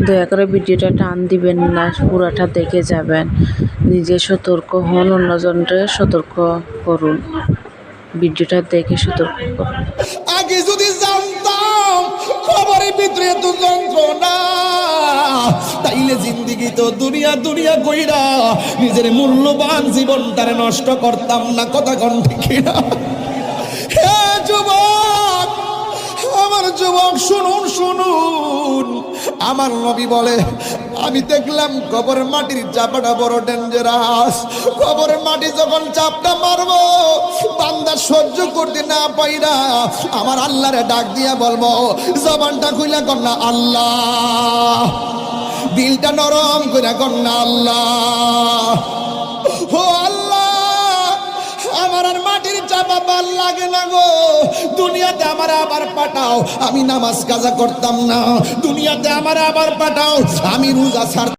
দয়া করে ভিডিওটা টান দিবেন না, পুরাটা দেখে যাবেন। নিজে সতর্ক হন, অন্যজনকে সতর্ক করুন। ভিডিওটা দেখে সতর্ক করুন। আগে যদি জানতাম খবরের ভিতরে এত যন্ত্রণা, তাইলে জিন্দিগি তো দুনিয়া দুনিয়া কইরা নিজের মূল্যবান জীবনটারে নষ্ট করতাম না। কথা কোন ঠিক না? হে যুবক, আমার যুবক শুনুন শুনুন, আমার নবী বলে আমি দেখলাম কবরের মাটির চাপাটা বড় ডেঞ্জারাস। কবরের মাটি যখন চাপটা মারবো, বান্দা সহ্য করতে না পাইরা আমার আল্লাহরে ডাক দিয়া বলবো, জবানটা খুইলা কন্যা আল্লাহ, দিলটা নরম কইরা কন্যা আল্লাহ। ও আল্লাহ, আমার আর মাটির চাপা ভাল লাগে না গো, দুনিয়াতে আমার আবার পাঠাও। আমি নামাজ কাজা করতাম না, দুনিয়াতে আমার আবার পাঠাও। আমি রোজা ছাড়